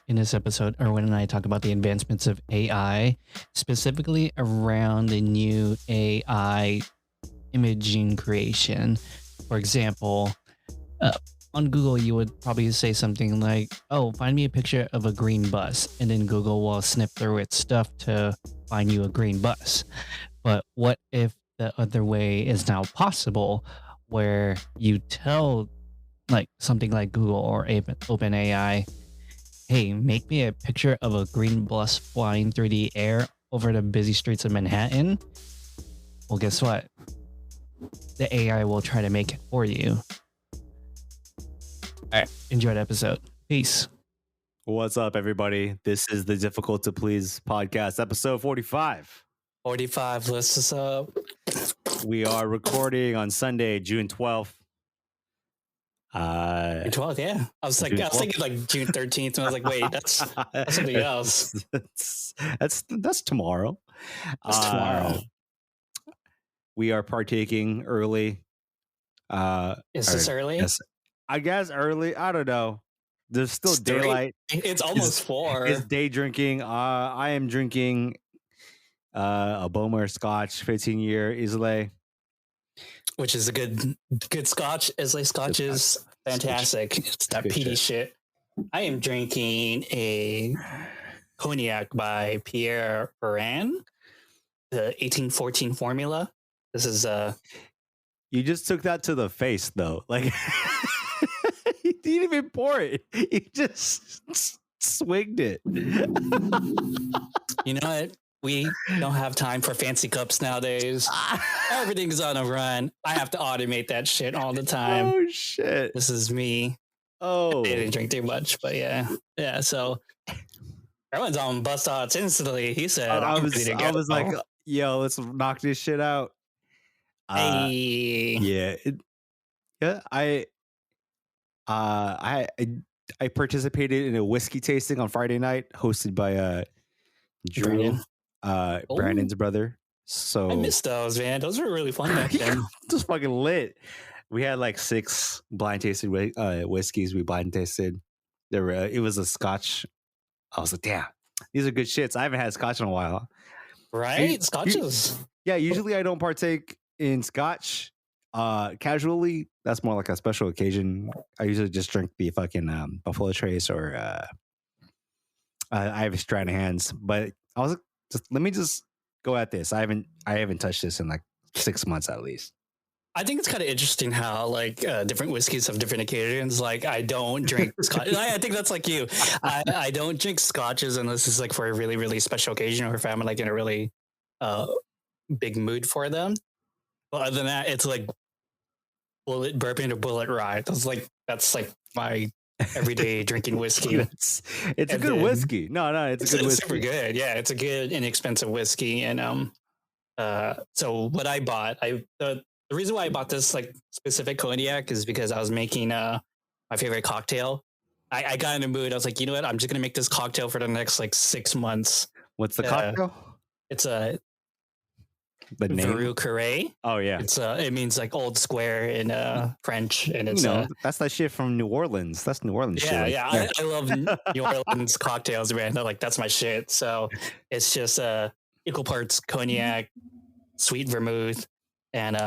in this episode, Erwin and I talk about the advancements of AI, specifically around the new AI imaging creation. For example, uh, on Google, you would probably say something like, "Oh, find me a picture of a green bus," and then Google will snip through its stuff to find you a green bus. But what if the other way is now possible, where you tell like something like Google or OpenAI, "Hey, make me a picture of a green bus flying through the air over the busy streets of Manhattan." Well, guess what? The AI will try to make it for you. All right, enjoy the episode. Peace. What's up, everybody? This is the Difficult to Please podcast, episode 45. 45, list us up. We are recording on Sunday, June 12th. June 12th, yeah. I was thinking like June 13th, and I was like, wait, that's something else. That's tomorrow. That's tomorrow. We are partaking early. Is this early? Yes, I guess early. I don't know. There's still daylight. It's almost 4. It's day drinking. I am drinking a Bowmer Scotch 15-year Islay, which is a good Scotch. Islay Scotch is fantastic. It's that peaty shit. I am drinking a cognac by Pierre Ferrand, the 1814 formula. This is You just took that to the face, though. Like, you didn't even pour it. You just swigged it. You know what? We don't have time for fancy cups nowadays. Everything's on a run. I have to automate that shit all the time. Oh, shit. This is me. Oh. I didn't drink too much, but yeah. Yeah, so everyone's on bust odds instantly. He said, I was like, yo, let's knock this shit out. Hey. Yeah. I participated in a whiskey tasting on Friday night, hosted by Drew, Brandon's brother. So I missed those, man. Those were really fun back then. Just fucking lit. We had like 6 blind tasted whiskeys. We blind tasted. It was a Scotch. I was like, damn, these are good shits. I haven't had Scotch in a while. Right? Scotches. Yeah, usually I don't partake in Scotch casually. That's more like a special occasion. I usually just drink the fucking Buffalo Trace, or I have a Stranahan's. But I was like, let me go at this. I haven't touched this in like 6 months at least. I think it's kind of interesting how like different whiskeys have different occasions. Like I don't drink Scotch. I think that's like you. I don't drink Scotches unless it's like for a really, really special occasion, or if I'm like in a really big mood for them. But other than that, it's like bullet bourbon or bullet rye. That's like my everyday drinking whiskey. It's a good whiskey. No, it's a good whiskey. Super good. Yeah, it's a good inexpensive whiskey. And so what I bought, the reason why I bought this like specific cognac is because I was making my favorite cocktail. I got in a mood. I was like, you know what? I'm just gonna make this cocktail for the next like 6 months. What's the cocktail? It's a the name? Veru Carré. Oh yeah. It's it means like old square in French, and it's that's that shit from New Orleans. That's New Orleans shit. Yeah. I love New Orleans cocktails, man. That's my shit. So it's just equal parts cognac, sweet vermouth, and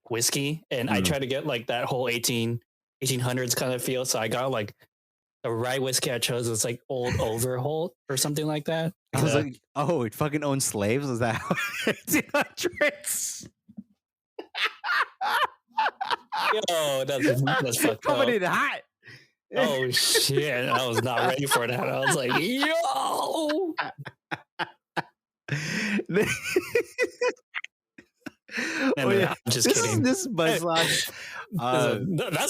whiskey. And I try to get like that whole 1800s kind of feel. So I got like the rye whiskey I chose was like Old Overholt or something like that. I was like, oh, it fucking owns slaves? Is that how 1800s? Yo, that's fucked coming up. in hot. Oh shit, I was not ready for that. I was like, yo. I'm just kidding. This is Buzzsaw.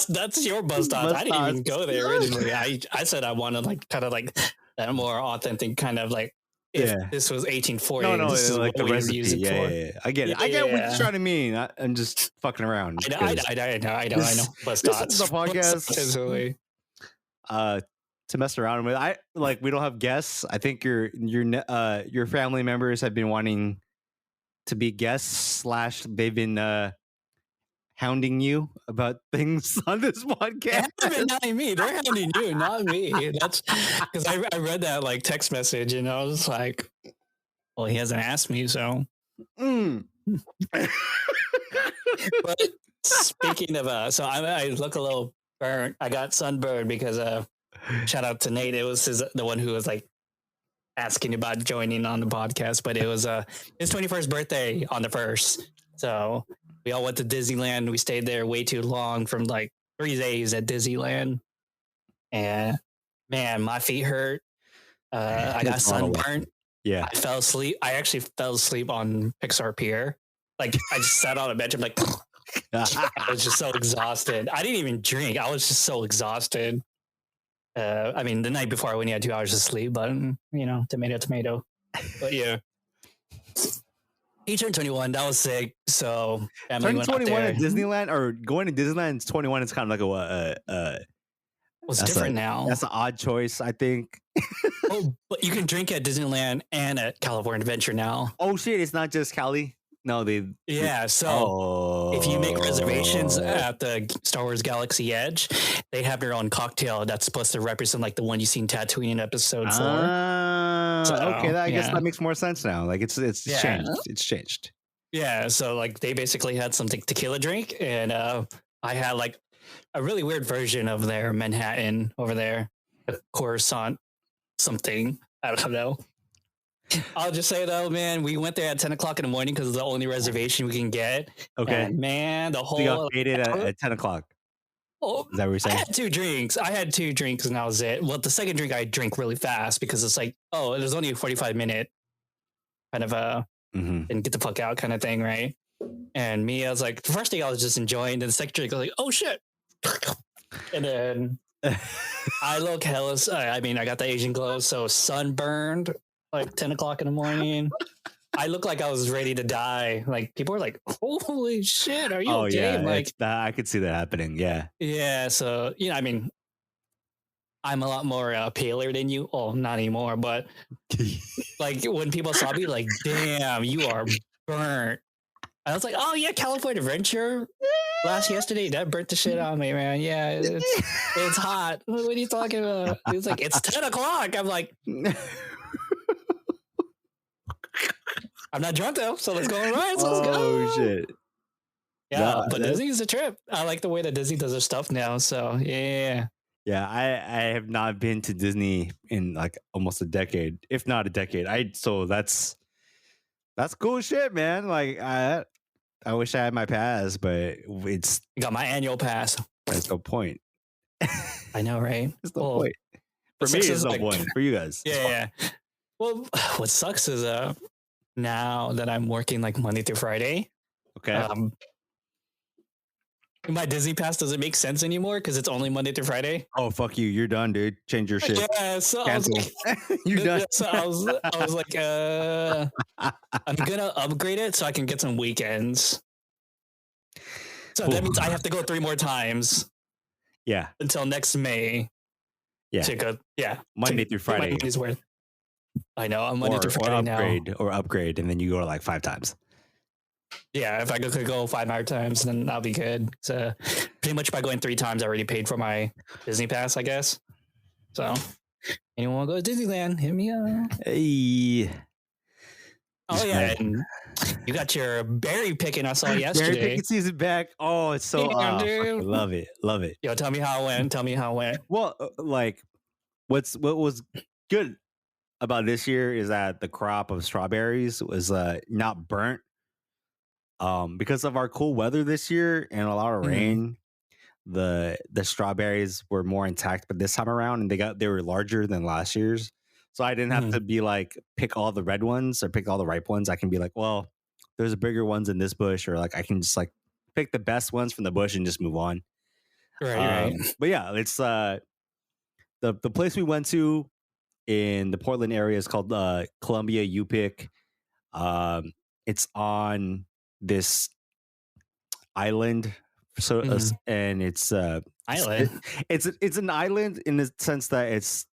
That's your Buzzsaw. I didn't even go there originally. I said I wanted like kind of like that more authentic kind of like if this was 1840. No, this is like the recipe. Yeah. I get it. I get what you're trying to mean. I'm just fucking around. I know. This is the podcast. To mess around with. We don't have guests. I think your family members have been wanting to be guests / they've been hounding you about things on this They podcast? haven't been hounding me. They're hounding you, not me. That's because I read that like text message and I was like, well, he hasn't asked me, so. Mm. But speaking of, so I look a little burnt. I got sunburned because shout out to Nate. It was the one who was like asking about joining on the podcast, but it was his 21st birthday on the 1st. So we all went to Disneyland. We stayed there way too long from like 3 days at Disneyland. And man, my feet hurt. I got sunburned. Yeah. I fell asleep. I actually fell asleep on Pixar Pier. Like I just sat on a bench. I'm like, I was just so exhausted. I didn't even drink. I was just so exhausted. I mean, the night before I only had 2 hours of sleep, but tomato. But yeah, he turned 21. That was sick. So turning 21 at Disneyland or going to Disneyland 21 is kind of like it's different now. That's an odd choice, I think. Oh, but you can drink at Disneyland and at California Adventure now. Oh shit! It's not just Cali. No, So if you make reservations at the Star Wars Galaxy Edge, they have their own cocktail that's supposed to represent like the one you seen Tatooine in episode 4. Okay, I guess that makes more sense now. Like it's changed. It's changed. Yeah, so like they basically had some tequila drink, and I had like a really weird version of their Manhattan over there, a Coruscant something. I don't know. I'll just say though, man, we went there at 10 o'clock in the morning because it's the only reservation we can get. Okay. And man, the whole. You got faded at 10 o'clock. Oh, is that what you're saying? I had 2 drinks and that was it. Well, the second drink I drink really fast because it's like, oh, there's only a 45-minute kind of and get the fuck out kind of thing, right? And me, I was like, the first thing I was just enjoying, then the second drink I was like, oh shit. And then I look hella, I mean, I got the Asian glow, so sunburned like 10 o'clock in the morning. I look like I was ready to die. Like people were like, holy shit, are you okay? Yeah, like I could see that happening. Yeah. Yeah. So, I mean, I'm a lot more paler than you. Oh, not anymore. But like when people saw me, like, damn, you are burnt. I was like, oh yeah, California Adventure yesterday, that burnt the shit on me, man. Yeah, it's hot. What are you talking about? It's like, it's 10 o'clock. I'm like, I'm not drunk though, so let's go on rides. Let's go. Oh shit. Yeah, but Disney's a trip. I like the way that Disney does their stuff now. So yeah. Yeah, I have not been to Disney in like almost a decade, if not a decade. So that's cool shit, man. Like I wish I had my pass, but I got my annual pass. There's no point. I know, right? There's no point. For me, there's no point. For you guys. Yeah. Well, what sucks is now that I'm working like Monday through Friday. Okay. My Disney pass doesn't make sense anymore because it's only Monday through Friday. Oh, fuck you. You're done, dude. Change your shit. Yeah, so cancel. You're done. So I was like, I'm gonna upgrade it so I can get some weekends. So that means I have to go 3 more times. Yeah. Until next May. Yeah. To go. Yeah. Monday through Friday. I know. I'm Monday through Friday now. Or upgrade, and then you go like 5 times. Yeah, if I could go 5 more times, then I'll be good. So pretty much by going 3 times, I already paid for my Disney pass, I guess. So anyone want to go to Disneyland, hit me up. Hey. Oh yeah, and you got your berry picking I saw yesterday. Berry picking season back. Oh, it's so dude. Love it. Yo, tell me how it went. Well, like what was good about this year is that the crop of strawberries was not burnt. Because of our cool weather this year and a lot of rain, the strawberries were more intact, but this time around, and they were larger than last year's. So I didn't have to be like pick all the red ones or pick all the ripe ones. I can be like, well, there's bigger ones in this bush, or like I can just like pick the best ones from the bush and just move on. Right. But yeah, it's the place we went to in the Portland area is called Columbia U-Pick. It's on this island, so and it's island. It's an island in the sense that it's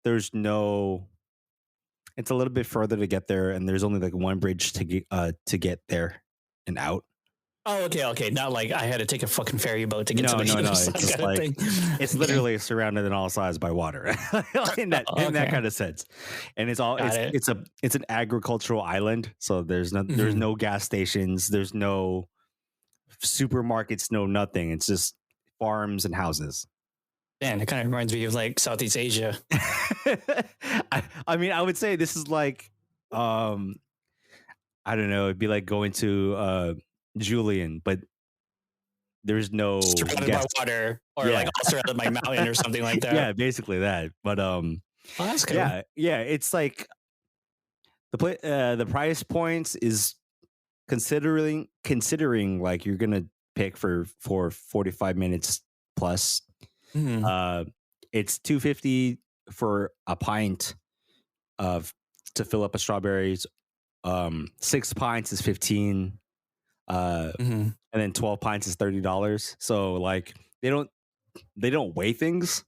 a little bit further to get there, and there's only like one bridge to get there and out. Oh, okay. Not like I had to take a fucking ferry boat to get to No, the no, other no. side It's just kind of like thing. it's Okay. literally surrounded on all sides by water, in that Okay. kind of sense. And it's all Got it. it's an agricultural island, so there's Mhm. no gas stations, there's no supermarkets, no nothing. It's just farms and houses. Man, it kind of reminds me of like Southeast Asia. I mean, I would say this is like, I don't know, it'd be like going to Julian, but there's no Surrounded by gas. water, or like Yeah, all surrounded by mountain or something like that. yeah, basically that. But Oh, that's cool. yeah, it's like the price points is considering like you're gonna pick for 45 minutes plus. Mhm. It's $2.50 for a pint of to fill up a strawberries. 6 pints is 15, Mhm. and then 12 pints is $30. So like they don't weigh things.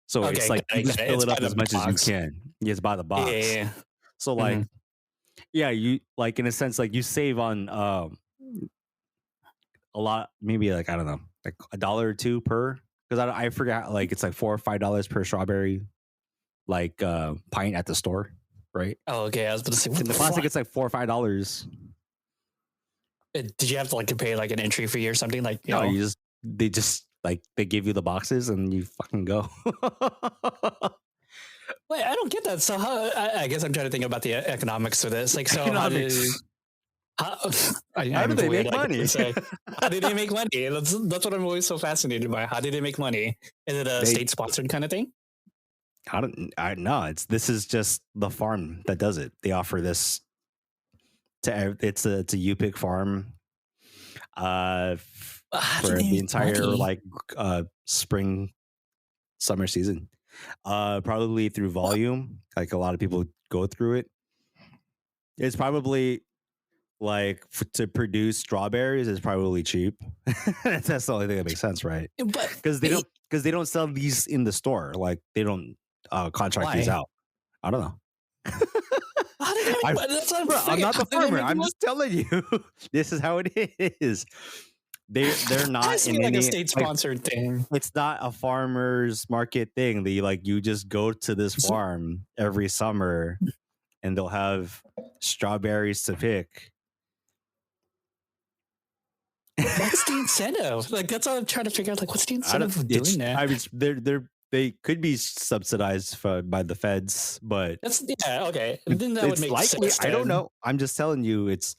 So it's Okay, like you just fill It's it by up the as much as you box. can. It's by the Yeah, box. yeah. So like, Mhm. yeah, you like in a sense like you save on a lot, maybe like I don't know, like $1 or $2 per, because I forgot, like it's like $4 or $5 per strawberry, like pint at the store, right? Oh, okay. I was about to say, what In the the classic, fuck? it's like $4 or $5. Did you have to like to pay like an entry fee or something? Like, No, they just like they give you the boxes and you fucking go. wait, I don't get that. So how? I guess I'm trying to think about the economics of this. Like, so Economics. how, How do I'm they weird make like money? to say. How did they make money? That's what I'm always so fascinated by. How did they make money? Is it a They, state sponsored kind of thing? I know this is just the farm that does it. They offer this to it's a U-Pick farm, How did for they the make entire money? like spring summer season. Probably through volume. Like a lot of people go through it. It's probably like to produce strawberries is probably cheap. That's the only thing that makes sense, right? But Because they don't sell these in the store. Like they don't contract these why? out. I don't know. How did they make I, money? That's what I'm bro, I'm fucking. not How the did they farmer. make I'm money? just telling you. This is how it is. They're I not see in like a any state like sponsored thing. it's not a farmer's market thing. They like you just go to this farm every summer and they'll have strawberries to pick. What's the incentive? Like that's what I'm trying to figure out. Like, what's the I don't. incentive of It's. doing that? I mean, they could be subsidized by the feds, but That's okay. Then that would it's make likely. sense. I don't Then know. I'm just telling you. It's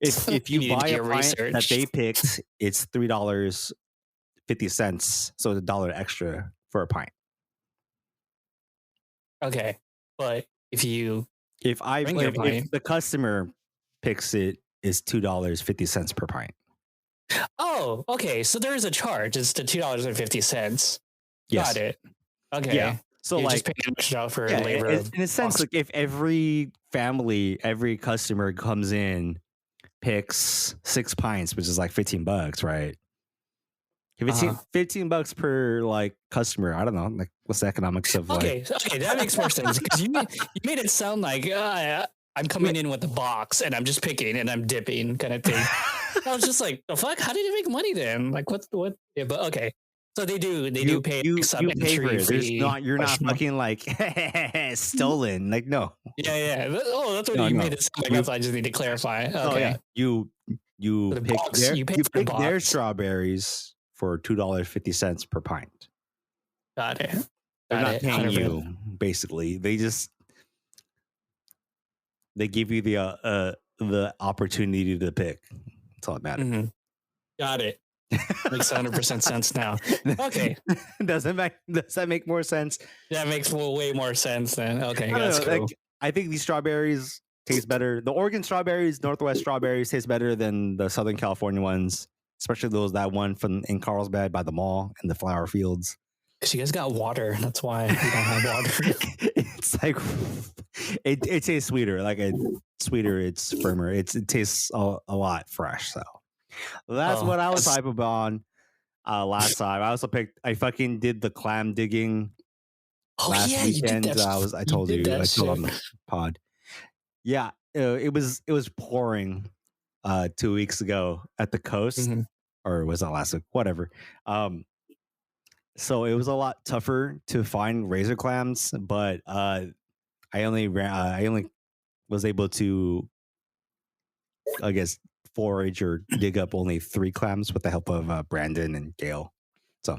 if you you need to buy do a your pint that research. they picked, it's $3.50, so it's $1 extra for a pint. Okay, but if you If bring your if pint, the customer picks it, is $2.50 per pint. oh, okay. So there is a charge. It's the $2.50. Yes. Got it. Okay. Yeah. So You're like, just paying extra for yeah, labor. in a sense, like if every family, every customer comes in, picks 6 pints, which is like $15, right? If it's $15 per like customer, I don't know, like what's the economics of like? Okay, that makes more sense because you made it sound like I'm coming in with a box and I'm just picking and I'm dipping kind of thing. I was just like, the fuck? How did they make money then? Like, what? Yeah, but okay. So they do pay some you pay for entry it. There's fee. not you're not fucking like stolen. Like no. Yeah. Oh, that's what No, you no. made it sound like. That's why I just need to clarify. Okay. Yeah. You The pick box, you pay you for the pick their box. strawberries for $2.50 per pint. Got it. They're not paying 100%. you, basically. They give you the opportunity to pick. That's all that matters. Mm-hmm. Got it. Makes 100% sense now. Okay. Does that make more sense? That makes way more sense then. Okay, I that's don't know, cool. like, I think these strawberries taste better. The Oregon strawberries, Northwest strawberries taste better than the Southern California ones, especially that one from in Carlsbad by the mall and the flower fields. Because you guys got water. That's why we don't have water. It's like it tastes sweeter. Like it's firmer. It tastes a lot fresh. So that's what I was hype about last time. I fucking did the clam digging last weekend. You did that. I told on the pod. Yeah, it was pouring 2 weeks ago at the coast, or was that last week? Whatever. So it was a lot tougher to find razor clams, but I only was able to, I guess, forage or dig up only 3 clams with the help of Brandon and Gail. So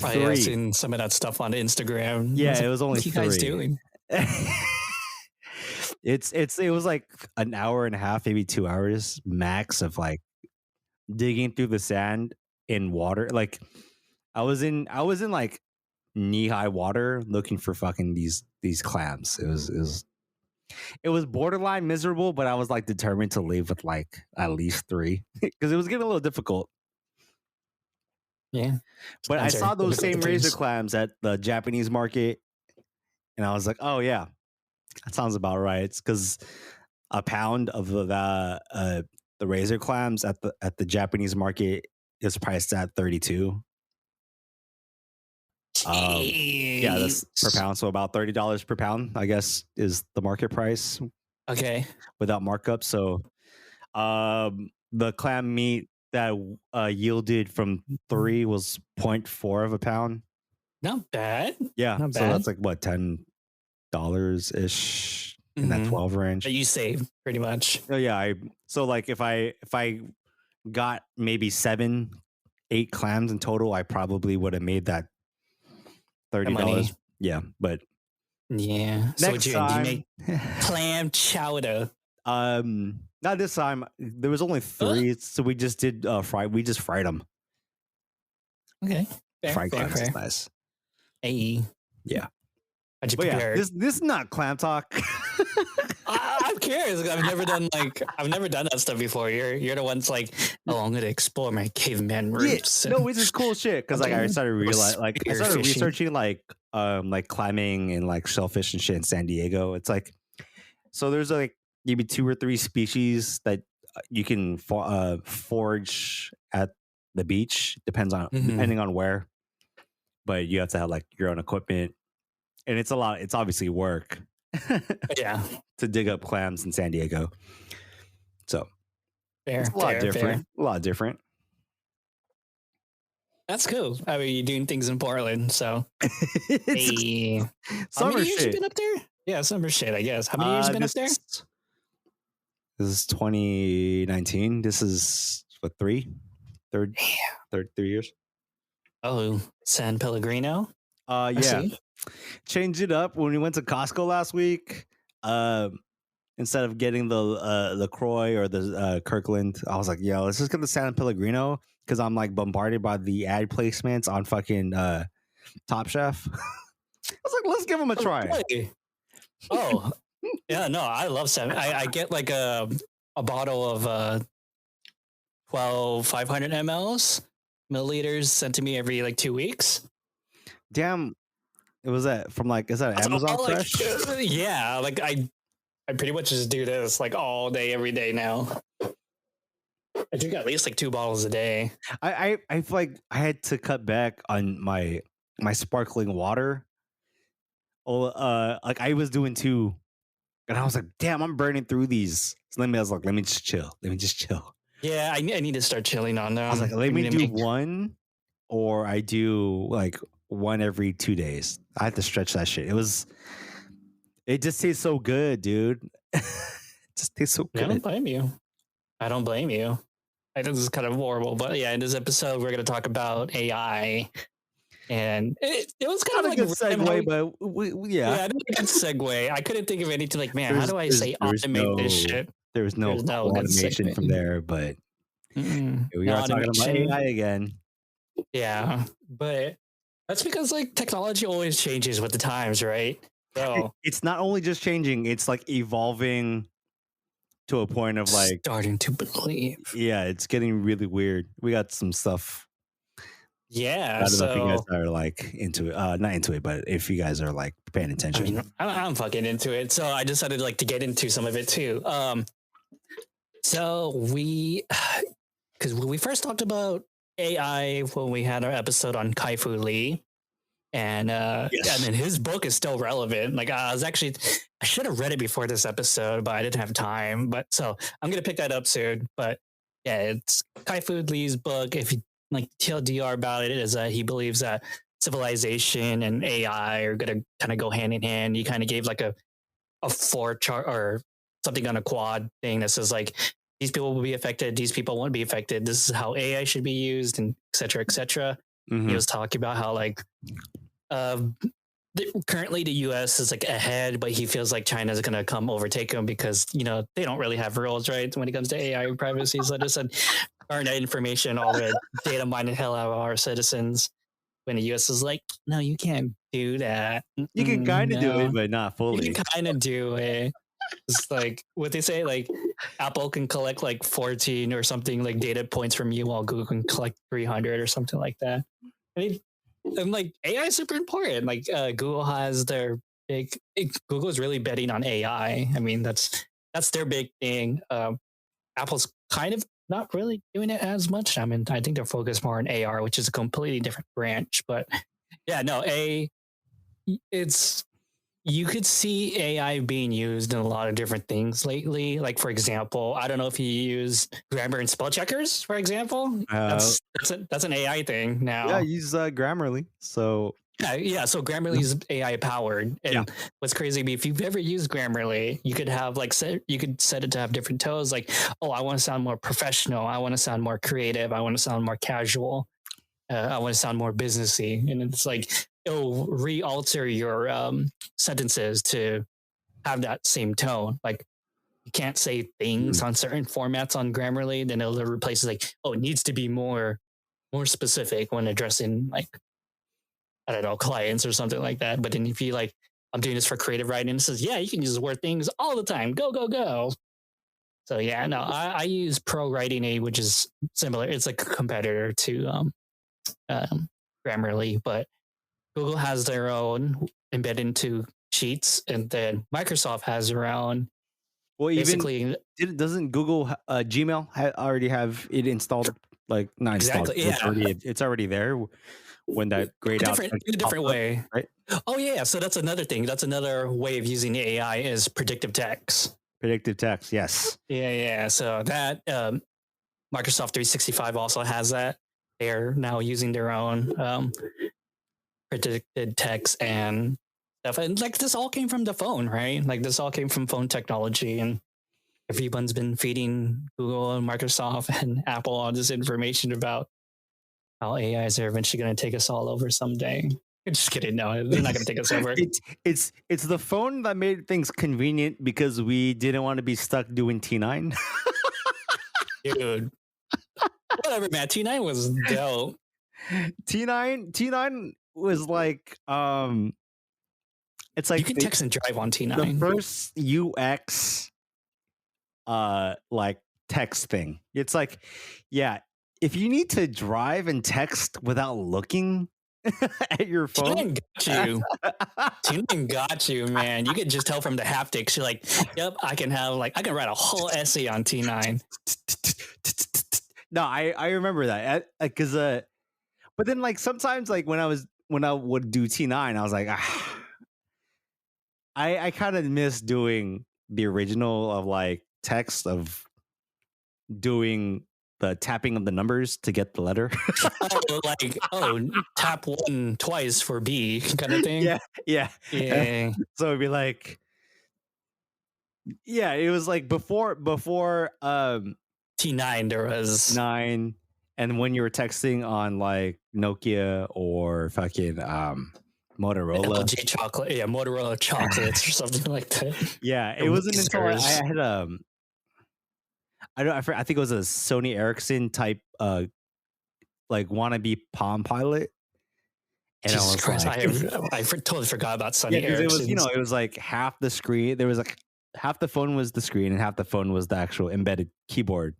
Oh, yeah, I've seen some of that stuff on Instagram. Yeah, it was only what 3. What are you guys doing? It was like an hour and a half, maybe 2 hours max of like digging through the sand in water. Like I was in like knee-high water looking for fucking these clams. It was borderline miserable, but I was like determined to leave with like at least 3 because it was getting a little difficult. Yeah. But I saw those same razor clams at the Japanese market, and I was like, oh yeah, that sounds about right. It's because a pound of the razor clams at the Japanese market is priced at 32. Yeah, that's per pound, so about $30 per pound, I guess, is the market price. Okay. Without markup. So the clam meat that yielded from 3 was 0.4 of a pound. Not bad. Yeah. Not so bad. that's like what, $10 ish in that 12 range. That you save pretty much. Oh yeah. So like if I got maybe 7, 8 clams in total, I probably would have made that $30. Yeah. But yeah. So next time, you make clam chowder. Not this time. There was only 3, so we just did we just fried them. Okay. Fried clams is nice. Hey. Yeah. How'd you prepare? Yeah, this is not clam talk. I'm curious. I've never done that stuff before. You're the ones like, oh, I'm gonna explore my caveman roots. Yeah, no, it's just cool shit. Because like I started researching like climbing and like shellfish and shit in San Diego. It's like, so there's like maybe 2 or 3 species that you can forage at the beach. Depending on where, but you have to have like your own equipment, and it's a lot. It's obviously work. Yeah, to dig up clams in San Diego. So it's a lot different. A lot different. That's cool. I mean, you're doing things in Portland, so hey. How many years you been up there? Yeah, summer shit, I guess. How many years you been up there? This is 2019. This is what, 3 years. Oh, San Pellegrino. Yeah. Changed it up when we went to Costco last week. Instead of getting the LaCroix or the Kirkland, I was like, yo, let's just get the San Pellegrino, because I'm like bombarded by the ad placements on fucking Top Chef. I was like, let's give them a try. Oh, yeah, no, I love San. I get like a bottle of 12 500 milliliters sent to me every like 2 weeks. Damn. It was that from like, is that Amazon Fresh? Yeah, like I pretty much just do this like all day, every day now. I drink at least like 2 bottles a day. I feel like I had to cut back on my sparkling water. Like I was doing 2, and I was like, damn, I'm burning through these. So I was like, let me just chill. Yeah, I need to start chilling on them. I was like, let me do 1, or I do like 1 every 2 days. I had to stretch that shit. It just tastes so good, dude. It just tastes so good. I don't blame you. I think this is kind of horrible, but yeah, in this episode, we're going to talk about AI. And it was kind of like a good segue, but yeah. Yeah, a good segue. I couldn't think of anything like, man, how do I say automate this shit? There was no automation from there, but we are talking about AI again. Yeah, but that's because like technology always changes with the times, right? So it's not only just changing, it's like evolving to a point of like starting to believe. Yeah, it's getting really weird. We got some stuff. Yeah, I don't know if you guys are like into it. Not into it, but if you guys are like paying attention. I mean, I'm fucking into it. So I decided like to get into some of it too. So because when we first talked about AI when we had our episode on Kai-Fu Lee, And Yes. then his book is still relevant. Like I should have read it before this episode, but I didn't have time. But so I'm gonna pick that up soon. But yeah, it's Kai-Fu Lee's book. If you like TLDR about it, is that he believes that civilization and AI are gonna kind of go hand in hand. He kind of gave like a floor chart or something on a quad thing that says like these people will be affected, these people won't be affected. This is how AI should be used, and et cetera, et cetera. Mhm. He was talking about how like currently the US is like ahead, but he feels like China's going to come overtake him because, you know, they don't really have rules, right? When it comes to AI privacy. So just earn that information, all the data mining hell out of our citizens. When the US is like, no, you can't do that. You can kind of do No. it, but not fully. You can kind of do it. It's like what they say, like Apple can collect like 14 or something like data points from you, while Google can collect 300 or something like that. I mean, and like AI is super important. Like Google has their Google is really betting on AI. I mean, that's their big thing. Apple's kind of not really doing it as much. I mean, I think they're focused more on AR, which is a completely different branch. But yeah, no, it's you could see AI being used in a lot of different things lately. Like, for example, I don't know if you use grammar and spell checkers, for example. That's an AI thing now. Yeah, I use Grammarly. So yeah, so Grammarly is AI powered, and what's crazy, if you've ever used Grammarly, you could have like you could set it to have different tones. Like, oh, I want to sound more professional. I want to sound more creative. I want to sound more casual. I want to sound more businessy, and it's like it'll re-alter your sentences to have that same tone. Like you can't say things on certain formats on Grammarly, then it'll replace it like, oh, it needs to be more specific when addressing like I don't know clients or something like that. But then if you like, I'm doing this for creative writing, it says, yeah, you can use the word things all the time. Go go go. So yeah, no, I use Pro Writing Aid, which is similar. It's like a competitor to Grammarly, but Google has their own embedded into Sheets, and then Microsoft has their own. well, Basically, doesn't Google Gmail already have it installed? Like not exactly, installed. yeah. It's already there when that grayed out in a different way, up, right? Oh yeah, so that's another thing. That's another way of using the AI is predictive text. Predictive text, yes. Yeah. So that Microsoft 365 also has that. They're now using their own predicted text and stuff. And like this all came from the phone, right? Like this all came from phone technology, and everyone's been feeding Google and Microsoft and Apple all this information about how AIs are eventually going to take us all over someday. Just kidding. No, they're not going to take us over. It's the phone that made things convenient because we didn't want to be stuck doing T9. Dude, whatever, man. T9 was dope. T9 was like it's like you can text and drive on T9. The first UX like text thing. It's like, yeah, if you need to drive and text without looking at your phone, T9 got you, man. You could just tell from the haptics. You're like, yep, I can write a whole essay on T9. No, I remember that because but then like sometimes like when I would do T9, I was like, I kind of miss doing the original of like text of doing the tapping of the numbers to get the letter. Tap one twice for B kind of thing. Yeah. So it'd be like, yeah, it was like before T9 there was 9, and when you were texting on like Nokia or fucking Motorola, LG chocolate, Motorola chocolates or something like that. Yeah, it wasn't until I had I think it was a Sony Ericsson type like wannabe Palm Pilot. And Jesus Christ, I totally forgot about Sony Ericsson. It was, it was like half the screen. There was like half the phone was the screen and half the phone was the actual embedded keyboard.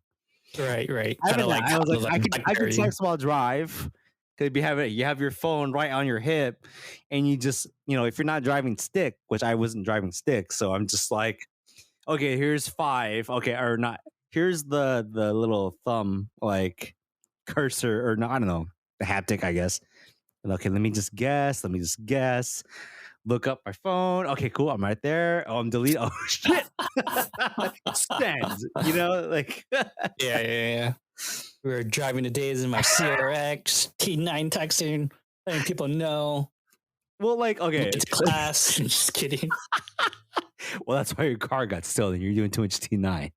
Right. I was like, I could text while drive. Could be you have your phone right on your hip, and you just if you're not driving stick, which I wasn't driving stick, so I'm just like, okay, here's 5, okay, or not. Here's the little thumb like cursor, or no, I don't know, the haptic, I guess. And okay, let me just guess. Look up my phone. Okay, cool. I'm right there. Oh, I'm deleting. Oh shit. Send. You know, like Yeah. We were driving the days in my CRX T9 texting, letting people know. well, like okay. It's class. Just kidding. Well, that's why your car got stolen. You're doing too much T9.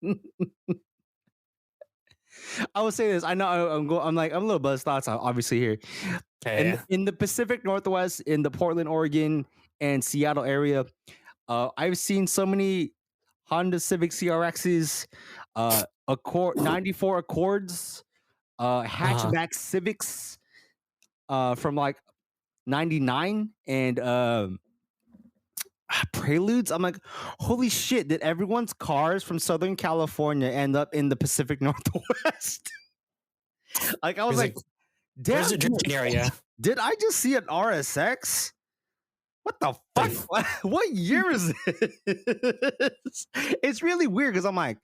I will say this. I know I'm a little buzzed thoughts obviously here. Yeah. In the Pacific Northwest, in the Portland, Oregon, and Seattle area, I've seen so many Honda Civic CRXs, Accord 94 Accords, hatchback Civics, from like 99 and Preludes. I'm like, holy shit! Did everyone's cars from Southern California end up in the Pacific Northwest? Like I was like, damn, Where's the drifting area? did I just see an RSX? What the fuck? What year is this? It's really weird because I'm like,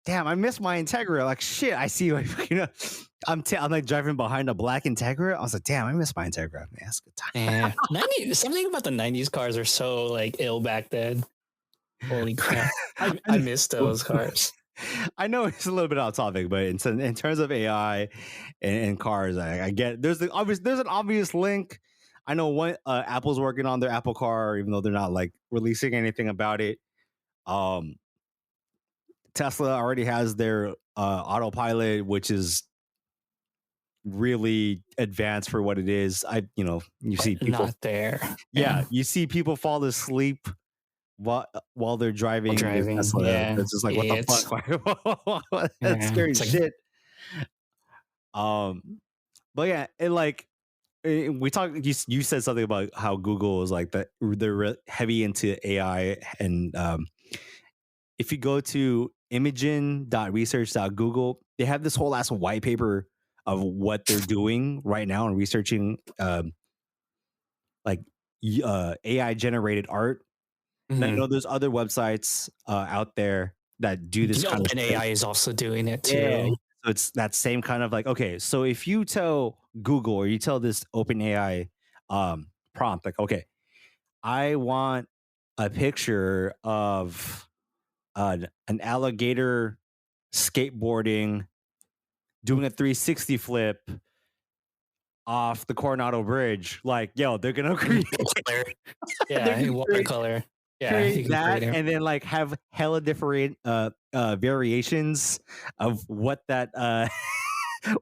damn, I missed my Integra. Like shit, I see like I'm like driving behind a black Integra. I was like, damn, I missed my Integra. Man, that's a good time. Yeah. 90, something about the 90s cars are so like ill back then. Holy crap. I miss those cars. I know it's a little bit off topic, but in terms of AI and cars, I get there's an obvious link. I know one Apple's working on their Apple Car, even though they're not like releasing anything about it. Tesla already has their autopilot, which is really advanced for what it is. You see people not there. Yeah, you see people fall asleep while they're driving. Tesla. Yeah, It's just like what the fuck? That's scary shit. But yeah, it like we talked. You said something about how Google is like that. They're heavy into AI, and if you go to imagen.research.google, they have this whole ass white paper of what they're doing right now and researching like AI generated art. And I know there's other websites out there that do this kind of thing. OpenAI is also doing it too. Yeah. So it's that same kind of like, okay, so if you tell Google or you tell this OpenAI prompt, like, okay, I want a picture of an alligator skateboarding, doing a 360 flip off the Coronado Bridge. Like, yo, they're gonna create watercolor. Create that and then like have hella different variations of what that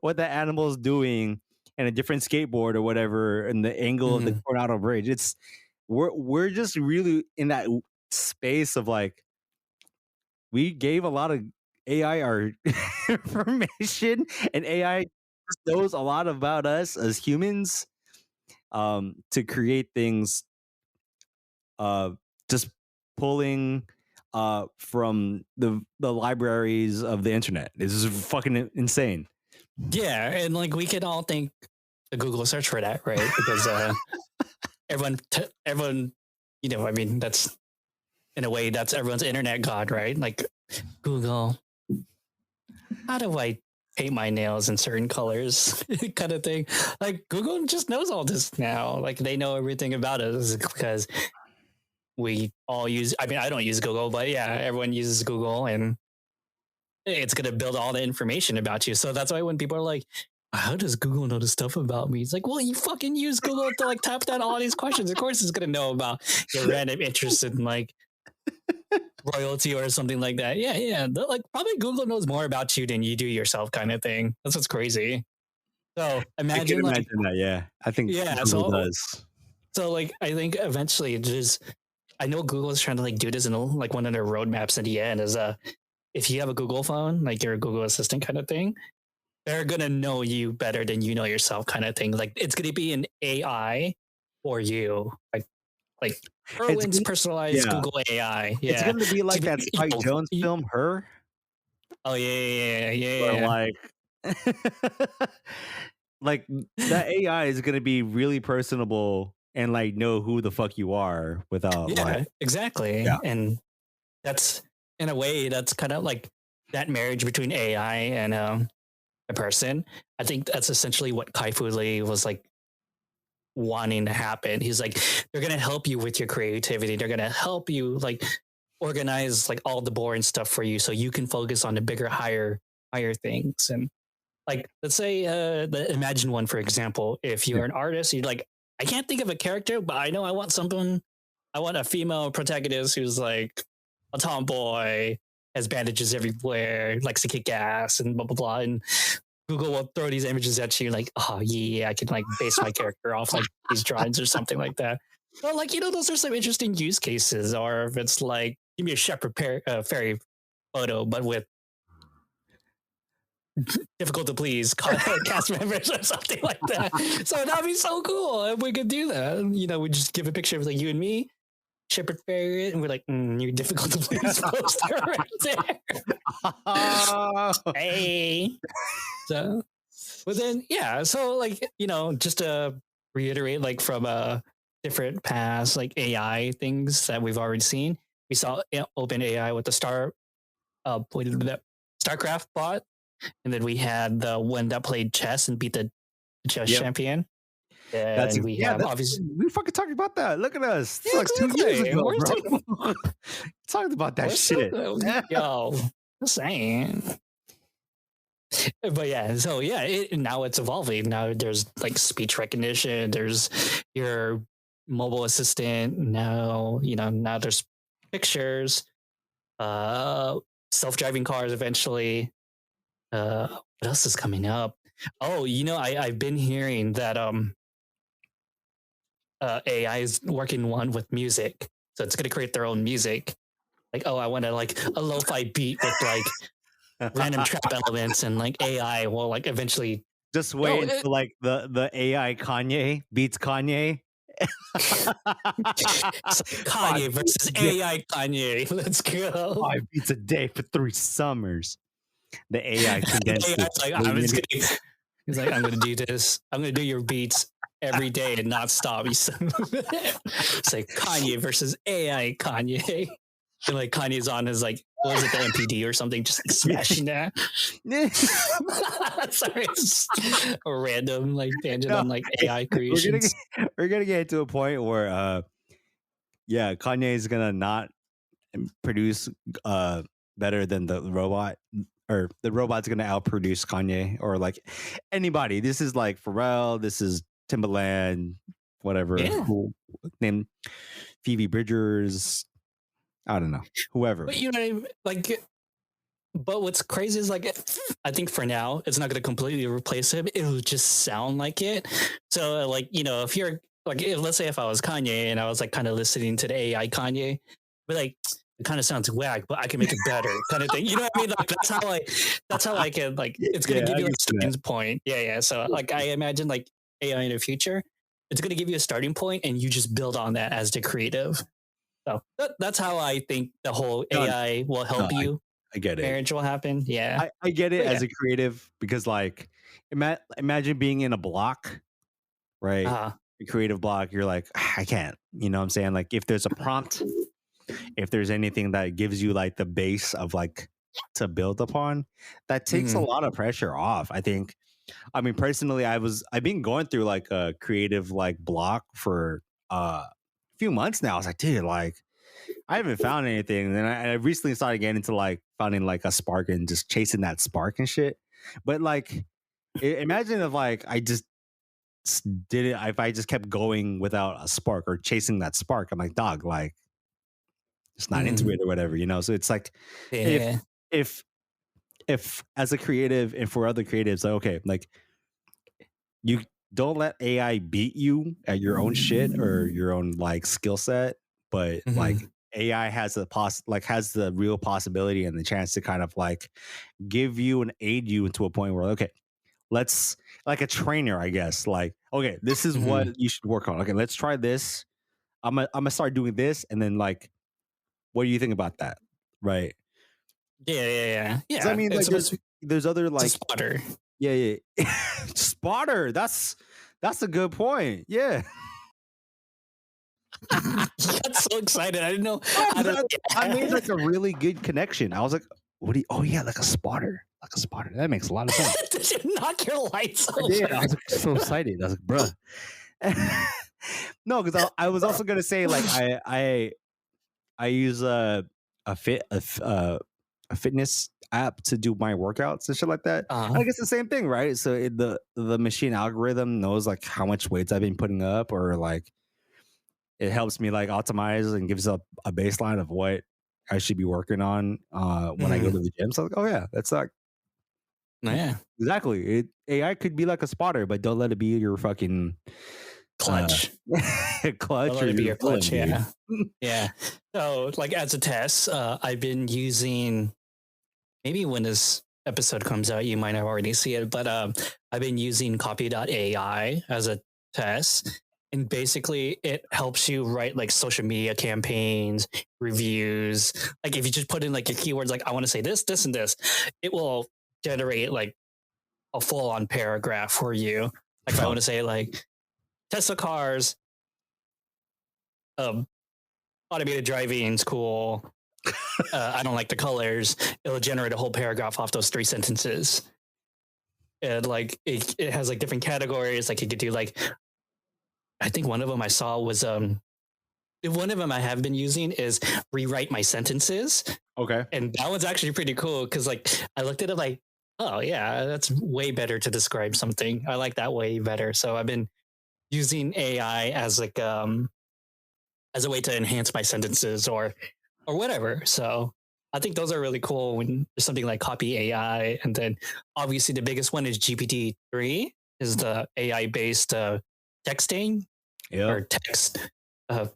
what that animal is doing and a different skateboard or whatever and the angle of the Coronado Bridge. We're just really in that space of like we gave a lot of AI our information and AI knows a lot about us as humans to create things just pulling from the libraries of the internet. This is fucking insane. Yeah, and like we could all thank the Google search for that, right? Because everyone, I mean, that's in a way that's everyone's internet god, right? Like Google, how do I paint my nails in certain colors, kind of thing. Like Google just knows all this now. Like they know everything about us because we all use. I mean, I don't use Google, but yeah, everyone uses Google, and it's gonna build all the information about you. So that's why when people are like, how does Google know the stuff about me? It's like, well, you fucking use Google to like type down all these questions. Of course it's gonna know about your random interest in like royalty or something like that. Yeah. Like probably Google knows more about you than you do yourself, kind of thing. That's what's crazy. So imagine that. Yeah, I think Google does. So like, I think eventually I know Google is trying to like do this in like one of their roadmaps in the end is if you have a Google phone, like your Google Assistant kind of thing, they're gonna know you better than you know yourself, kind of thing. Like it's gonna be an AI for you, like Erwin's personalized Google AI. Yeah, it's gonna be like that Spike Jonze film, Her. Oh yeah. Like, like that AI is gonna be really personable and like know who the fuck you are without. Exactly. Yeah. And that's in a way that's kind of like that marriage between AI and a person. I think that's essentially what Kai Fu Lee was like wanting to happen. He's like, they're gonna help you with your creativity. They're gonna help you like organize like all the boring stuff for you, so you can focus on the bigger, higher things. And like, let's say the Imagine one, for example. If you're an artist, you're like, I can't think of a character, but I know I want someone. I want a female protagonist who's like a tomboy, has bandages everywhere, likes to kick ass, and blah blah blah. And Google will throw these images at you, like, oh yeah, I can like base my character off like these drawings or something like that. But like, those are some interesting use cases. Or if it's like, give me a shepherd fairy photo, but with difficult to please cast members or something like that. So that'd be so cool if we could do that. We just give a picture of like you and me, shepherd fairy, and we're like, you're difficult to please poster right there. Hey. So, but then, yeah. So like, just to reiterate, like from different past like AI things that we've already seen, we saw OpenAI with the StarCraft bot, and then we had the one that played chess and beat the chess champion. And we obviously we fucking talked about that. Look at us. It's Yeah, like 2 years ago, exactly. bro. Talked about that shit. Yo, just saying. But yeah, so yeah, now it's evolving. Now there's like speech recognition. There's your mobile assistant. Now now there's pictures. Self-driving cars eventually. What else is coming up? Oh, I've been hearing that AI is working one with music, so it's gonna create their own music. Like, I want to like a lo-fi beat with like random trap elements, and like AI will like eventually just wait until like the AI Kanye beats Kanye. Kanye versus AI Kanye. Let's go. 5 beats a day for 3 summers. The AI condensed it. Like, he's like, I'm gonna do this. I'm gonna do your beats every day and not stop. It's like Kanye versus AI Kanye. And like Kanye's on his like, what was it, the MPD or something, just like smashing that. Sorry, it's a random like tangent on like AI creations. We're gonna get to a point where Kanye is gonna not produce better than the robot, or the robot's gonna outproduce Kanye or like anybody. This is like Pharrell, this is Timbaland, whatever. Cool. Name Phoebe Bridgers. I don't know, whoever. But like, but what's crazy is like, I think for now it's not going to completely replace him. It'll just sound like it. So like, if you're like, let's say if I was Kanye and I was like kind of listening to the AI Kanye, but like, it kind of sounds whack, but I can make it better, kind of thing. You know what I mean? Like that's how I can like. It's going to give you a starting point. Yeah. So like, I imagine like AI in the future, it's going to give you a starting point, and you just build on that as the creative. So that's how I think the whole AI will help you. I get it. Marriage will happen. Yeah. I get it as a creative, because like imagine being in a block, right? A creative block. You're like, I can't. You know what I'm saying? Like, if there's a prompt, if there's anything that gives you like the base of like to build upon, that takes a lot of pressure off. I think. I mean, personally, I've been going through like a creative like block for few months now. I was like, dude, like I haven't found anything. And then I recently started getting into like finding like a spark and just chasing that spark and shit. But like, imagine if like I just did it, if I just kept going without a spark or chasing that spark. I'm like, dog, like just not into it or whatever, So it's like, if as a creative and for other creatives, like, okay, like you don't let AI beat you at your own shit or your own like skill set, but like AI has the real possibility and the chance to kind of like give you and aid you into a point where, okay, let's, like a trainer, I guess, like, okay, this is what you should work on. Okay, let's try this. I'm gonna start doing this, and then like, what do you think about that? Right? Yeah. So, I mean, like, there's other like spotter. Yeah. Spotter. That's a good point. Yeah. I got so excited. I didn't know. I made like a really good connection. I was like, what do you, oh yeah, like a spotter. Like a spotter. That makes a lot of sense. Did you knock your lights over? Yeah, I was like, so excited. I was like, bruh, No, because I was also gonna say like I use a fitness app to do my workouts and shit like that. And I guess the same thing, right? So the machine algorithm knows like how much weights I've been putting up, or like it helps me like optimize and gives up a baseline of what I should be working on when I go to the gym. So like, oh yeah, that's like Yeah. exactly. AI could be like a spotter, but don't let it be your fucking Clutch. clutch Don't or let it be your your clutch. villain, Yeah. Yeah. So, like, as a test, I've been using, maybe when this episode comes out, you might have already seen it, but I've been using copy.ai as a test. And basically, it helps you write like social media campaigns, reviews. Like, if you just put in like your keywords, like, I want to say this, this, and this, it will generate like a full on paragraph for you. Like, if I Fuck. want to say, like, Tesla cars, automated driving is cool. I don't like the colors. It'll generate a whole paragraph off those 3 sentences. And like it has like different categories. Like you could do like, I think one of them I saw was one of them I have been using is rewrite my sentences. Okay. And that one's actually pretty cool because like I looked at it like, oh yeah, that's way better to describe something. I like that way better. So I've been using AI as like as a way to enhance my sentences or whatever. So I think those are really cool when there's something like copy AI. And then obviously the biggest one is GPT-3 is the AI based texting or text uh,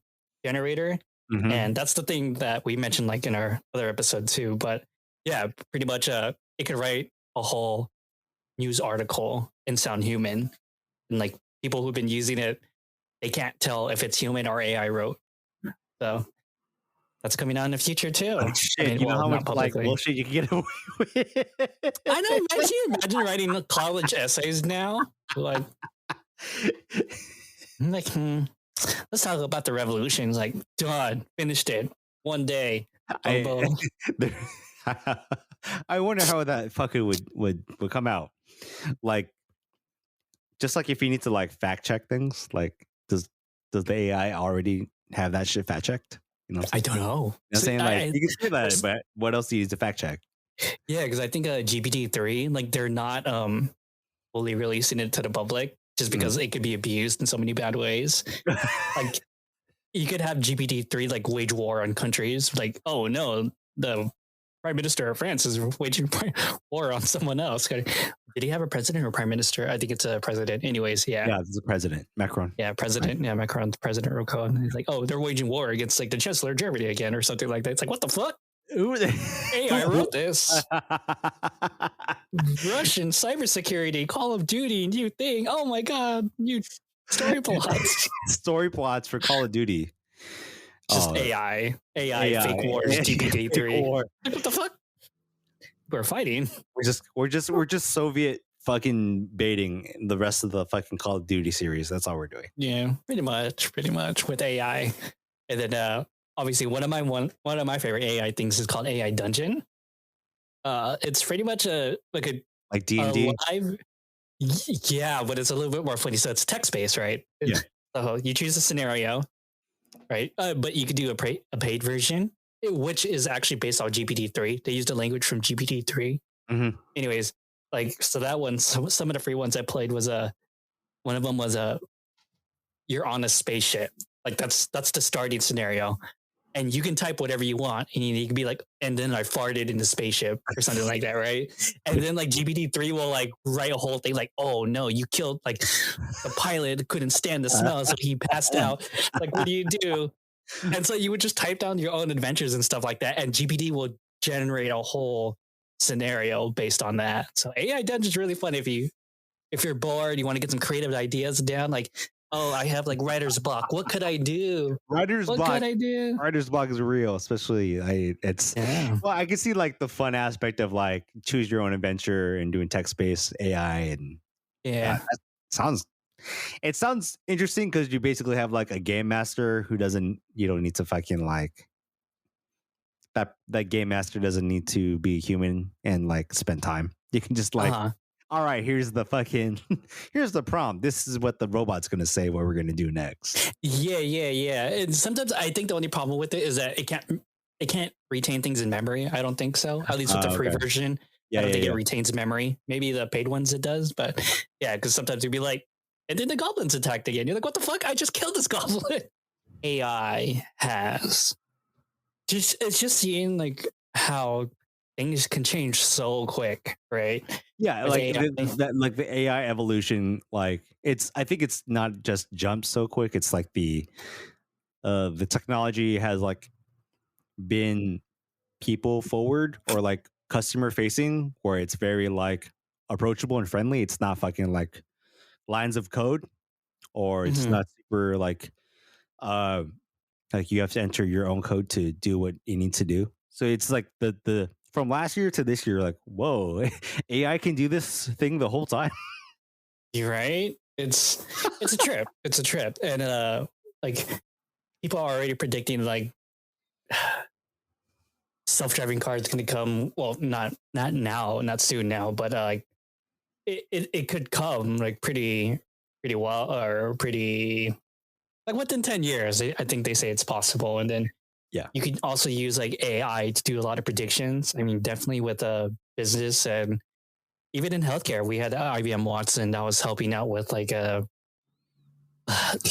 generator. Mhm. And that's the thing that we mentioned like in our other episode too. But yeah, pretty much it could write a whole news article and sound human. And like people who've been using it, they can't tell if it's human or AI wrote. So that's coming out in the future too. Like, shit, I mean, you know how much not like publicly. bullshit you can get away with. I know. Can you imagine writing college essays now? Like, I'm like, let's talk about the revolution. It's like, done, finished it one day. I I wonder how that fucking would come out. Like, just like if you need to like fact check things, like does the AI already have that shit fact checked? You know what I I'm don't know. You know what I'm saying? Like you can say that, there's- but what else do you use to fact check? Yeah, because I think GPT-3, like they're not fully releasing it to the public just because it could be abused in so many bad ways. Like you could have GPT-3 like wage war on countries. Like, oh no, the Prime Minister of France is waging war on someone else. Did he have a president or prime minister? I think it's a president. Anyways, yeah. Yeah, it's the president, Macron. Yeah, president. Right. Yeah, Macron, President Macron. He's like, oh, they're waging war against like the Chancellor of Germany again or something like that. It's like, what the fuck? Hey, I wrote this. Russian cybersecurity, Call of Duty, new thing. Oh my god, new story plots. Story plots for Call of Duty. Just AI fake wars, GPT-3. War. Like, what the fuck? We're fighting. We're just Soviet fucking baiting the rest of the fucking Call of Duty series. That's all we're doing. Yeah, pretty much with AI. And then obviously one of my favorite AI things is called AI Dungeon. It's pretty much like D&D. Yeah, but it's a little bit more funny. So it's text based, right? Yeah. So you choose a scenario, right? But you could do a paid version, which is actually based on GPT-3. They used a language from GPT-3. Mm-hmm. Anyways, like so that one, some of the free ones I played was one of them was you're on a spaceship. Like that's the starting scenario. And you can type whatever you want, and you can be like, and then I farted in the spaceship or something like that, right? And then like GPT-3 will like write a whole thing like, oh no, you killed like the pilot couldn't stand the smell, so he passed out. Like, what do you do? And so you would just type down your own adventures and stuff like that, and GPT will generate a whole scenario based on that. So AI Dungeon is really fun if you're bored, you want to get some creative ideas down, like. Oh, I have like writer's block. What could I do? Writer's block. What could I do? Writer's block is real, especially well, I can see like the fun aspect of like choose your own adventure and doing text-based AI and it sounds interesting because you basically have like a game master who you don't need to fucking like that game master doesn't need to be human and like spend time. You can just like all right, here's the fucking, here's the prompt. This is what the robot's gonna say. What we're gonna do next. Yeah. And sometimes I think the only problem with it is that it can't retain things in memory. I don't think so. At least with the free Okay. version, Yeah, I don't yeah, think yeah. it retains memory. Maybe the paid ones it does, but yeah, because sometimes you'd be like, and then the goblins attacked again. You're like, what the fuck? I just killed this goblin. AI has it's just seeing like how things can change so quick, right? Yeah, With like AI. like the AI evolution, like I think it's not just jumped so quick. It's like the technology has like been people forward or like customer facing, where it's very like approachable and friendly. It's not fucking like lines of code, or it's Mhm. not super uh like you have to enter your own code to do what you need to do. So it's like the from last year to this year, like, whoa, AI can do this thing the whole time. You're right. It's a trip. It's a trip. And like people are already predicting like self-driving cars going to come, well, not now, not soon now, but like it could come like pretty well, or pretty like within 10 years. I think they say it's possible. And then Yeah. you can also use like AI to do a lot of predictions. I mean, definitely with a business, and even in healthcare, we had IBM Watson that was helping out with like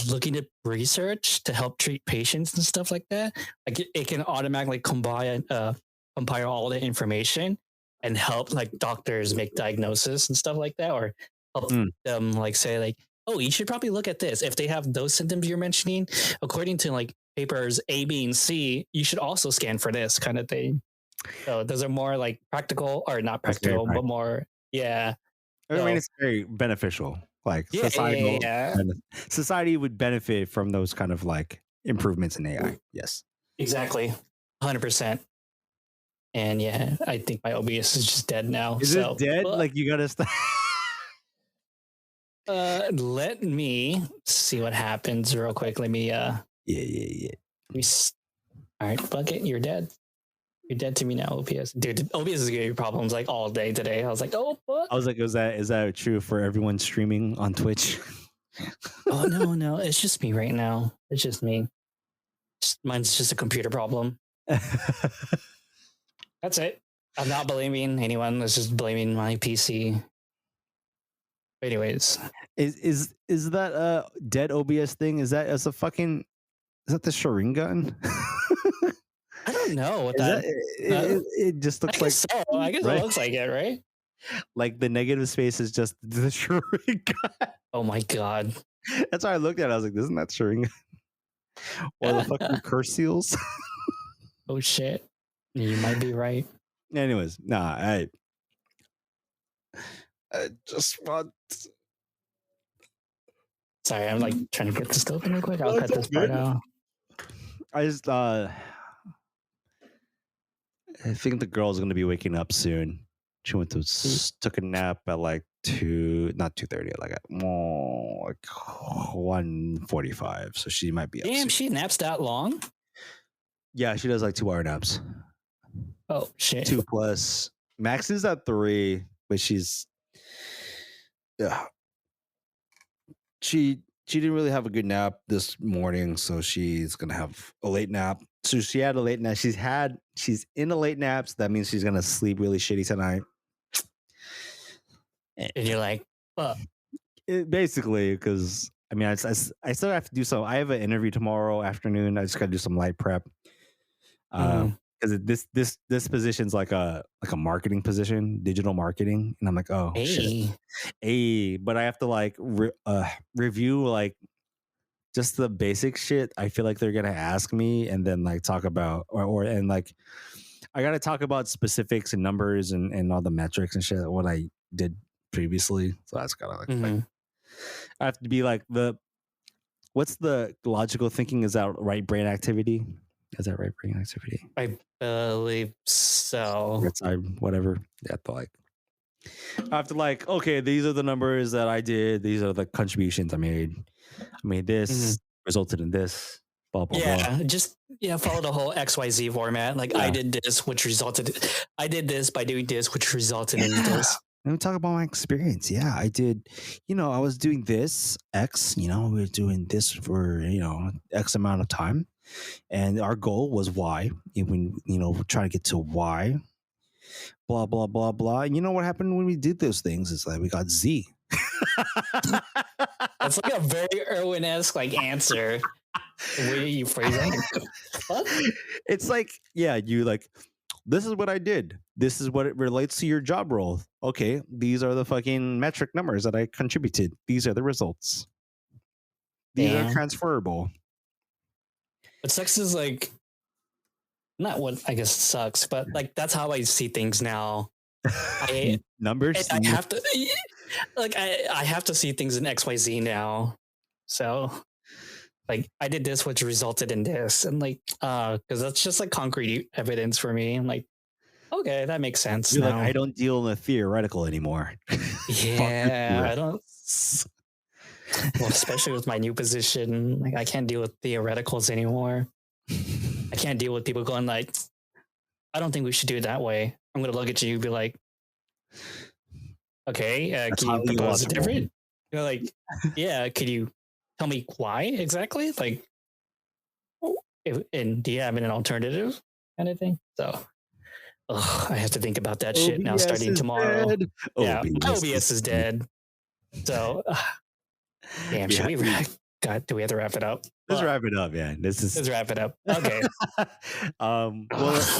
looking at research to help treat patients and stuff like that. Like it can automatically compile all the information and help like doctors make diagnosis and stuff like that, or help them like say like, oh, you should probably look at this if they have those symptoms you're mentioning. According to like papers A, B, and C, you should also scan for this kind of thing. So those are more like practical, or not That's very practical, but more, yeah. I mean, So it's very beneficial. Like yeah. society would benefit from those kind of like improvements in AI. Yes. Exactly. 100%. And yeah, I think my OBS is just dead now. Is So it dead? Like you gotta stop. let me see what happens real quick. Let me Yeah. all right, Bucket, you're dead. You're dead to me now, OBS. Dude, OBS is giving me problems like all day today. I was like, oh fuck. I was like, is that true for everyone streaming on Twitch? Oh no, it's just me right now. It's just me. Mine's just a computer problem. That's it. I'm not blaming anyone. Let's just blaming my PC. Anyways, is that dead OBS thing? Is that as a fucking? Is that the Sharingan? I don't know what that. It just looks like. So. I guess right? It looks like it, right? Like the negative space is just the Sharingan. Oh my god! That's why I looked at it. I was like, "Isn't that Sharingan?" Or the fucking curse seals? Oh shit! You might be right. Anyways, nah, I just want. Sorry, I'm like trying to get this open real quick. I'll cut this part out. I just I think the girl's gonna be waking up soon. She went to took a nap at like not 2:30, like at like 1:45. So she might be up. Damn, soon. she naps that long? Yeah, she does like 2-hour naps. Oh shit. 2+. Max is at 3, but she's she didn't really have a good nap this morning, so she's gonna have a late nap. So she had a late nap. She's in a late nap, so that means she's gonna sleep really shitty tonight. And you're like, fuck. Basically, because I mean, I still have to do some. I have an interview tomorrow afternoon. I just got to do some light prep. Because this position's like a marketing position, digital marketing, and I'm like, oh shit, but I have to like review like just the basic shit. I feel like they're gonna ask me, and then like talk about and like I got to talk about specifics and numbers and all the metrics and shit what I did previously. So that's kind of like I have to be like what's the logical thinking? Is that right brain activity? Is that right brain activity? I believe so. Whatever. You have to like. I have to like. Okay, these are the numbers that I did. These are the contributions I made. I made this resulted in this. Blah blah blah. Just follow the whole XYZ format. Like I did this, which resulted. I did this by doing this, which resulted in this. Let me talk about my experience. Yeah, I did. I was doing this X. We were doing this for X amount of time, and our goal was Y. When we're trying to get to Y, blah blah blah blah. And you know what happened when we did those things? It's like we got Z. That's like a very Erwin-esque like answer. The way you phrase it. What? It's like, yeah, you like, this is what I did. This is what it relates to your job role. Okay, these are the fucking metric numbers that I contributed. These are the results. These are Damn. transferable. What sucks is like, not what I guess sucks, but like that's how I see things now. Numbers. I have to like I have to see things in XYZ now. So like I did this, which resulted in this, and like because that's just like concrete evidence for me. I'm like, okay, that makes sense. You're now. like, I don't deal in the theoretical anymore. Yeah, I don't. Well, especially with my new position, like I can't deal with theoreticals anymore. I can't deal with people going like, I don't think we should do it that way. I'm gonna look at you and be like, okay, can you propose a different? You're like, yeah, could you tell me why exactly? Like, and do you have an alternative kind of thing? So, I have to think about that shit now starting tomorrow. Dead. Yeah, my OBS is dead. So, damn, should we wrap? God, do we have to wrap it up? Let's wrap it up, man. Let's wrap it up. Okay. Well,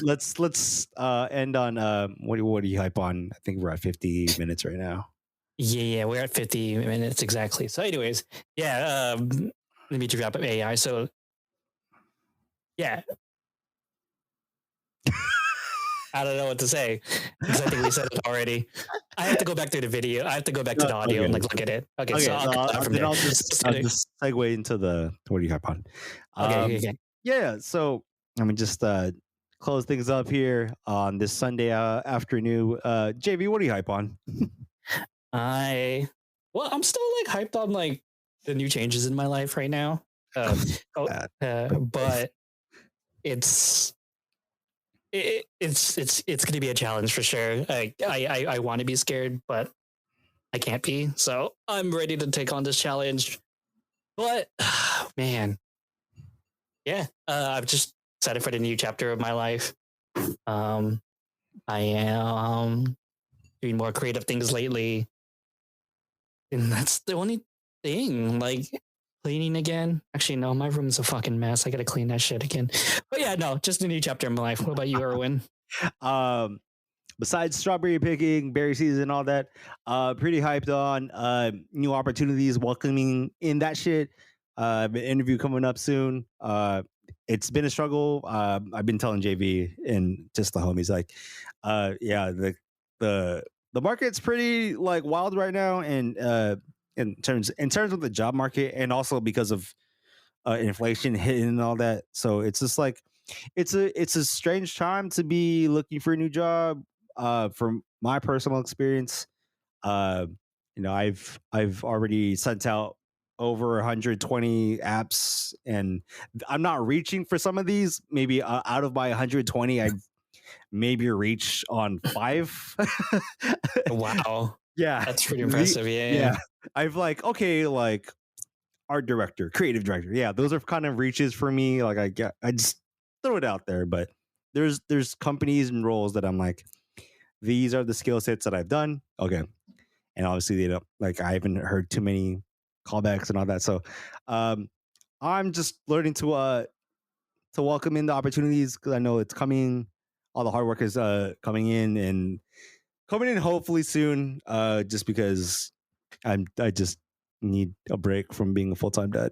let's end on what do you hype on? I think we're at 50 minutes right now. Yeah, we're at 50 minutes exactly. So, anyways, yeah, let me wrap up AI. So, yeah. I don't know what to say because I think we said it already. I have to go back through the video. I have to go back to the audio and like look at it. Okay, so I'll just segue into the what do you hype on? Okay. Yeah, so let me just close things up here on this Sunday afternoon. JV, what do you hype on? I'm still like hyped on like the new changes in my life right now. But it's going to be a challenge for sure. I want to be scared, but I can't be. So I'm ready to take on this challenge. But man, yeah, I've just excited for the new chapter of my life. I am doing more creative things lately, and that's the only thing. Like cleaning again. Actually, no, my room's a fucking mess. I gotta clean that shit again. But yeah, no, just a new chapter in my life. What about you, Erwin? Besides strawberry picking, berry season, all that, pretty hyped on new opportunities, welcoming in that shit. An interview coming up soon. It's been a struggle. I've been telling JV and just the homies, like, yeah, the market's pretty like wild right now, and in terms of the job market, and also because of inflation hitting and all that. So it's just like it's a strange time to be looking for a new job. From my personal experience, I've already sent out over 120 apps, and I'm not reaching for some of these. Maybe out of my 120, I maybe reach on 5. Wow. Yeah, that's pretty impressive. Yeah. I've like, okay, like art director, creative director. Yeah, those are kind of reaches for me. Like I just throw it out there, but there's companies and roles that I'm like, these are the skill sets that I've done. Okay. And obviously they don't, like, I haven't heard too many callbacks and all that. So I'm just learning to welcome in the opportunities, because I know it's coming. All the hard work is coming in hopefully soon. Just because I just need a break from being a full-time dad.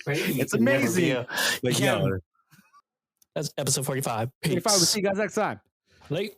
It's amazing. But yeah, that's episode 45. We'll see you guys next time. Late.